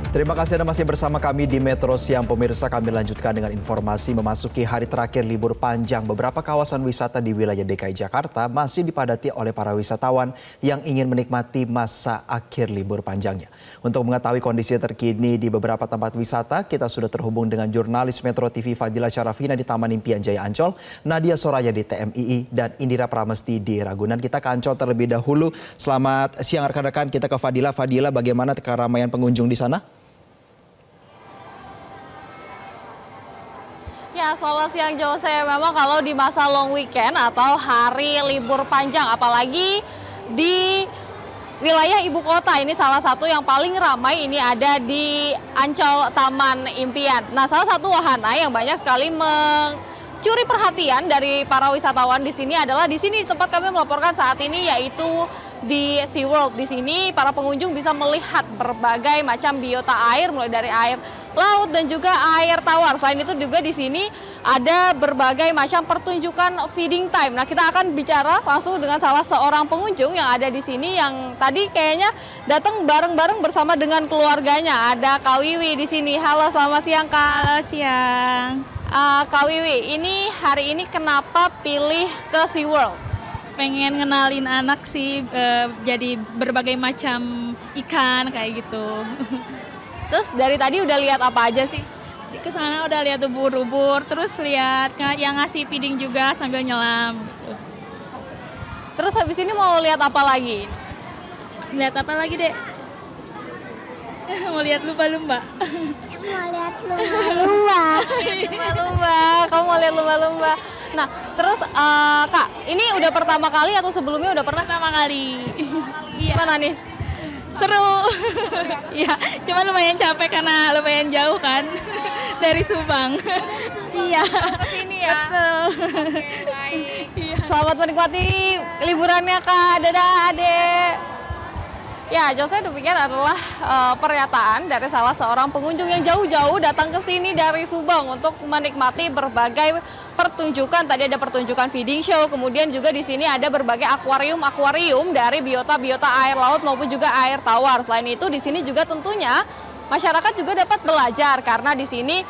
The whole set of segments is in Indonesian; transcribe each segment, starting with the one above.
Terima kasih Anda masih bersama kami di Metro Siang. Pemirsa, kami lanjutkan dengan informasi memasuki hari terakhir libur panjang. Beberapa kawasan wisata di wilayah DKI Jakarta masih dipadati oleh para wisatawan yang ingin menikmati masa akhir libur panjangnya. Untuk mengetahui kondisi terkini di beberapa tempat wisata, kita sudah terhubung dengan jurnalis Metro TV Fadila Syarafina di Taman Impian Jaya Ancol, Nadia Soraya di TMII, dan Indira Pramesti di Ragunan. Kita ke Ancol terlebih dahulu. Selamat siang rekan-rekan, kita ke Fadila. Fadila, bagaimana keramaian pengunjung di sana? Ya, selamat siang Jose. Memang kalau di masa long weekend atau hari libur panjang, apalagi di wilayah ibu kota, ini salah satu yang paling ramai ini ada di Ancol Taman Impian. Nah, salah satu wahana yang banyak sekali mencuri perhatian dari para wisatawan di sini adalah di sini tempat kami melaporkan saat ini, yaitu di SeaWorld. Di sini para pengunjung bisa melihat berbagai macam biota air, mulai dari air laut dan juga air tawar. Selain itu juga di sini ada berbagai macam pertunjukan feeding time. Nah, kita akan bicara langsung dengan salah seorang pengunjung yang ada di sini yang tadi kayaknya datang bareng-bareng bersama dengan keluarganya. Ada Kak Wiwi di sini. Halo, selamat siang Kak. Halo, siang. Kak Wiwi, ini hari ini kenapa pilih ke SeaWorld? Pengen ngenalin anak sih, jadi berbagai macam ikan kayak gitu. Terus dari tadi udah lihat apa aja sih? Ke sana udah lihat ubur-ubur, terus lihat yang ngasih feeding juga sambil nyelam gitu. Terus habis ini mau lihat apa lagi? Lihat apa lagi, Dek? Mau lihat lumba-lumba. Mau lihat lumba-lumba. Lumba-lumba, kamu mau lihat lumba-lumba. Nah, terus Kak, ini udah pertama kali atau sebelumnya udah pernah? Pertama kali. Iya. Gimana nih? Seru. Ya, cuma lumayan capek karena lumayan jauh kan dari Subang. Iya. Ke sini ya. Betul. Oke, baik. Iya. Selamat menikmati liburannya Kak. Dadah, Adek. Ya, Jose, demikian adalah pernyataan dari salah seorang pengunjung yang jauh-jauh datang ke sini dari Subang untuk menikmati berbagai pertunjukan. Tadi ada pertunjukan feeding show, kemudian juga di sini ada berbagai akuarium dari biota-biota air laut maupun juga air tawar. Selain itu, di sini juga tentunya masyarakat juga dapat belajar karena di sini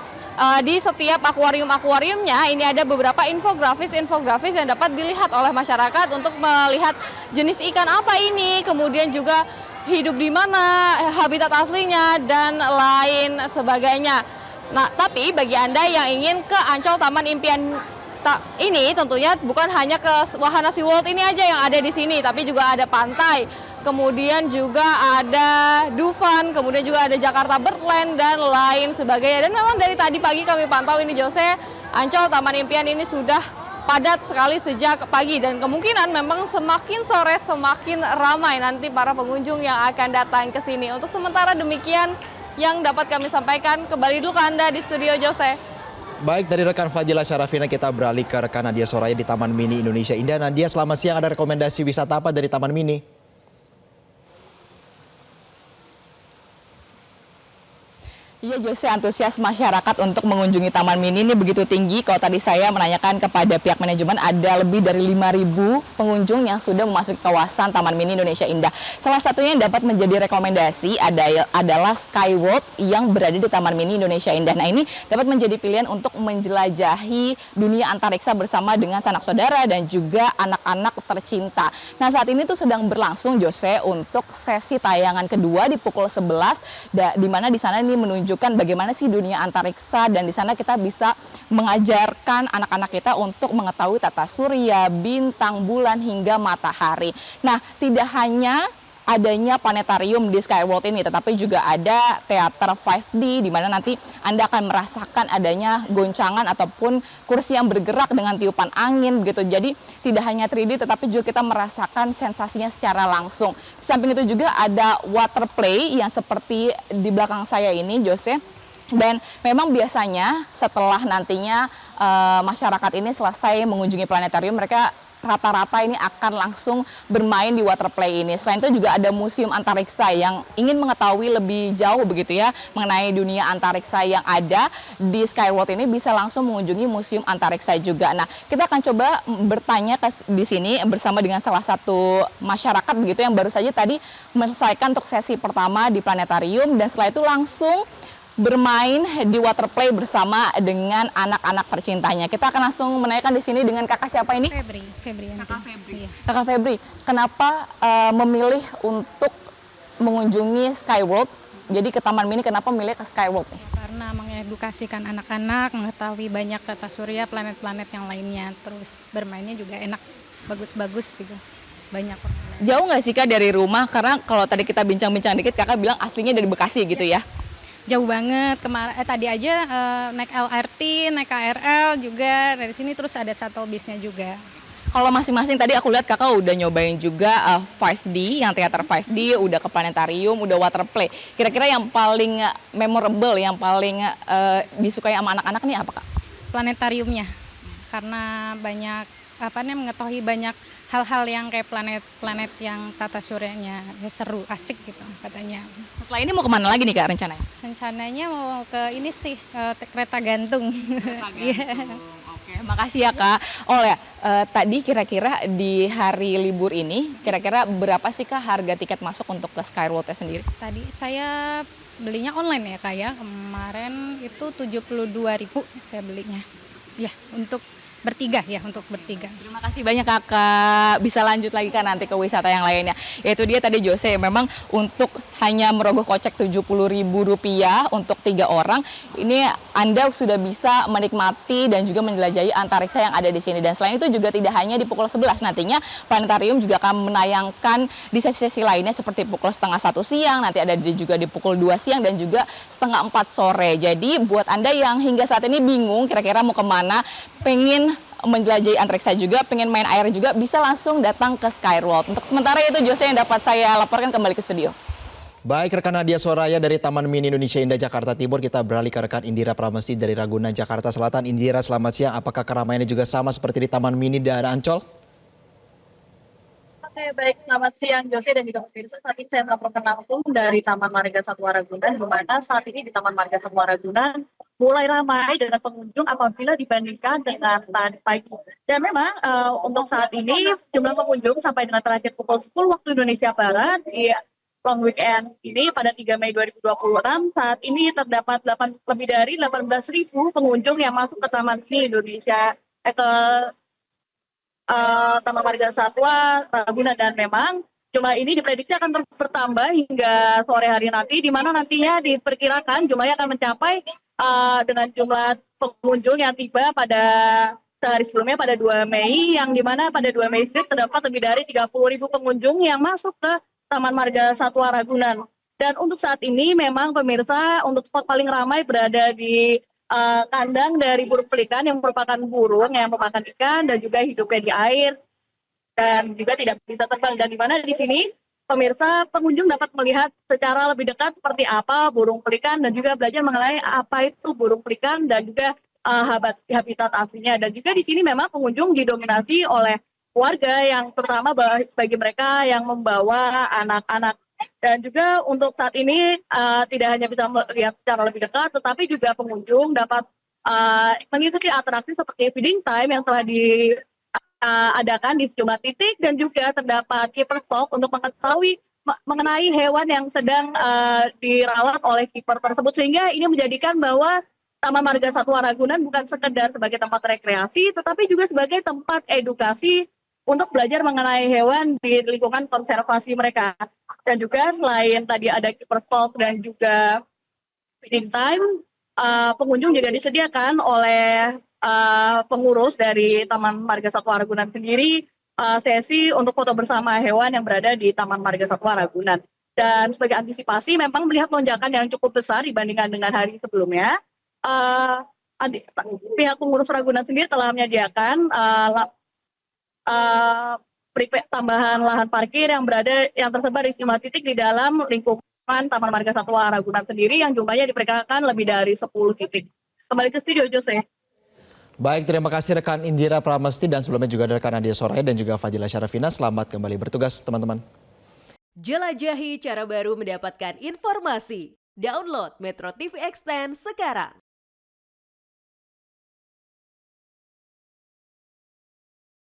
di setiap akuariumnya ini ada beberapa infografis yang dapat dilihat oleh masyarakat untuk melihat jenis ikan apa ini, kemudian juga hidup di mana, habitat aslinya, dan lain sebagainya. Nah, tapi bagi Anda yang ingin ke Ancol Taman Impian ini tentunya bukan hanya ke wahana SeaWorld ini aja yang ada di sini, tapi juga ada pantai, kemudian juga ada Dufan, kemudian juga ada Jakarta Birdland dan lain sebagainya. Dan memang dari tadi pagi kami pantau ini Jose, Ancol Taman Impian ini sudah padat sekali sejak pagi dan kemungkinan memang semakin sore semakin ramai nanti para pengunjung yang akan datang ke sini. Untuk sementara demikian yang dapat kami sampaikan. Kembali dulu ke Anda di studio Jose. Baik, dari rekan Fadila Syarafina kita beralih ke rekan Nadia Soraya di Taman Mini Indonesia Indah. Nadia, selamat siang. Ada rekomendasi wisata apa dari Taman Mini? Iya Jose, antusias masyarakat untuk mengunjungi Taman Mini ini begitu tinggi. Kalau tadi saya menanyakan kepada pihak manajemen, ada lebih dari 5.000 pengunjung yang sudah memasuki kawasan Taman Mini Indonesia Indah. Salah satunya yang dapat menjadi rekomendasi adalah SkyWorld yang berada di Taman Mini Indonesia Indah. Nah, ini dapat menjadi pilihan untuk menjelajahi dunia antariksa bersama dengan sanak saudara dan juga anak-anak tercinta. Nah, saat ini tuh sedang berlangsung Jose untuk sesi tayangan kedua di pukul 11, di mana di sana ini menunjukkan bagaimana sih dunia antariksa, dan di sana kita bisa mengajarkan anak-anak kita untuk mengetahui tata surya, bintang, bulan hingga matahari. Nah, tidak hanya adanya planetarium di SkyWorld ini, tetapi juga ada teater 5D di mana nanti Anda akan merasakan adanya goncangan ataupun kursi yang bergerak dengan tiupan angin begitu. Jadi tidak hanya 3D tetapi juga kita merasakan sensasinya secara langsung. Di samping itu juga ada water play yang seperti di belakang saya ini Jose. Dan memang biasanya setelah nantinya masyarakat ini selesai mengunjungi planetarium, mereka rata-rata ini akan langsung bermain di water play ini. Selain itu juga ada museum antariksa yang ingin mengetahui lebih jauh begitu ya mengenai dunia antariksa yang ada di Skyworld ini, bisa langsung mengunjungi museum antariksa juga. Nah, kita akan coba bertanya di sini bersama dengan salah satu masyarakat begitu yang baru saja tadi menyelesaikan untuk sesi pertama di planetarium, dan setelah itu langsung bermain di water play bersama dengan anak-anak tercintanya. Kita akan langsung menanyakan di sini dengan kakak siapa ini? Febrianti. Kakak Febri. Iya. Kakak Febri, kenapa memilih untuk mengunjungi Skyworld? Jadi ke Taman Mini, kenapa memilih ke Skyworld nih? Karena mengedukasikan anak-anak, mengetahui banyak tata surya, planet-planet yang lainnya. Terus bermainnya juga enak, bagus-bagus juga. Banyak permainan. Jauh nggak sih Kak dari rumah? Karena kalau tadi kita bincang-bincang dikit, kakak bilang aslinya dari Bekasi gitu ya? Jauh banget. Tadi aja naik LRT, naik KRL juga dari sini, terus ada shuttle bisnya juga. Kalau masing-masing tadi aku lihat kakak udah nyobain juga 5D, yang teater 5D, udah ke planetarium, udah water play. Kira-kira yang paling memorable, yang paling disukai sama anak-anak nih apa Kak? Planetariumnya, karena banyak mengetahui banyak hal-hal yang kayak planet-planet yang tata suryanya ya seru, asik gitu katanya. Setelah ini mau kemana lagi nih Kak rencananya? Rencananya mau ke ini sih, kereta gantung. Iya. Oke, makasih ya Kak. Oh ya, tadi kira-kira di hari libur ini, kira-kira berapa sih Kak harga tiket masuk untuk ke Skyworld sendiri? Tadi saya belinya online ya Kak ya, kemarin itu 72.000 saya belinya. Ya, untuk bertiga. Terima kasih banyak Kakak. Bisa lanjut lagi kan nanti ke wisata yang lainnya. Yaitu dia tadi Jose, memang untuk hanya merogoh kocek Rp70.000 untuk 3 orang, ini Anda sudah bisa menikmati dan juga menjelajahi antariksa yang ada di sini. Dan selain itu juga tidak hanya di pukul 11, nantinya planetarium juga akan menayangkan di sesi-sesi lainnya seperti pukul setengah 1 siang, nanti ada juga di pukul 2 siang dan juga setengah 4 sore. Jadi buat Anda yang hingga saat ini bingung kira-kira mau kemana, pengen menjelajahi antariksa juga, pengen main air juga, bisa langsung datang ke Skyworld. Untuk sementara itu Jose yang dapat saya laporkan kembali ke studio. Baik, rekan Nadia Soraya dari Taman Mini Indonesia Indah Jakarta Timur, kita beralih ke rekan Indira Pramesti dari Ragunan Jakarta Selatan. Indira, selamat siang. Apakah keramaiannya juga sama seperti di Taman Mini daerah Ancol? Oke, baik, selamat siang Jose dan juga pemirsa. Saat ini saya melaporkan langsung dari Taman Marga Satwa Ragunan, di mana saat ini di Taman Marga Satwa Ragunan mulai ramai dengan pengunjung apabila dibandingkan dengan tadi pagi. Dan memang untuk saat ini jumlah pengunjung sampai dengan terakhir pukul 10 waktu Indonesia Barat di long weekend ini pada 3 Mei 2026, saat ini terdapat lebih dari 18.000 pengunjung yang masuk ke Taman Mini Indonesia Taman Marga Satwa Ragunan, dan memang jumlah ini diprediksi akan terus bertambah hingga sore hari nanti, di mana nantinya diperkirakan jumlahnya akan mencapai dengan jumlah pengunjung yang tiba pada sehari sebelumnya pada 2 Mei, yang dimana pada 2 Mei itu terdapat lebih dari 30.000 pengunjung yang masuk ke Taman Marga Satwa Ragunan. Dan untuk saat ini memang pemirsa, untuk spot paling ramai berada di kandang dari burung pelikan yang merupakan burung yang memakan ikan dan juga hidupnya di air dan juga tidak bisa terbang. Dan di mana di sini pemirsa pengunjung dapat melihat secara lebih dekat seperti apa burung pelikan dan juga belajar mengenai apa itu burung pelikan dan juga habitat aslinya. Dan juga di sini memang pengunjung didominasi oleh warga yang terutama bagi mereka yang membawa anak-anak. Dan juga untuk saat ini tidak hanya bisa melihat secara lebih dekat, tetapi juga pengunjung dapat mengikuti atraksi seperti feeding time yang telah diadakan di sejumlah titik, dan juga terdapat keeper talk untuk mengetahui mengenai hewan yang sedang dirawat oleh keeper tersebut, sehingga ini menjadikan bahwa Taman Marga Satwa Ragunan bukan sekedar sebagai tempat rekreasi, tetapi juga sebagai tempat edukasi untuk belajar mengenai hewan di lingkungan konservasi mereka. Dan juga selain tadi ada keeper talk dan juga feeding time, pengunjung juga disediakan oleh pengurus dari Taman Marga Satwa Ragunan sendiri sesi untuk foto bersama hewan yang berada di Taman Marga Satwa Ragunan. Dan sebagai antisipasi memang melihat lonjakan yang cukup besar dibandingkan dengan hari sebelumnya, pihak pengurus Ragunan sendiri telah menyediakan tambahan lahan parkir yang tersebar di 5 titik di dalam lingkungan Taman Marga Satwa Ragunan sendiri, yang jumlahnya diperkirakan lebih dari 10 titik. Kembali ke studio, Jose. Baik, terima kasih rekan Indira Pramesti dan sebelumnya juga ada rekan Nadia Soraya dan juga Fadila Syarafina. Selamat kembali bertugas teman-teman. Jelajahi cara baru mendapatkan informasi. Download Metro TV Extend sekarang.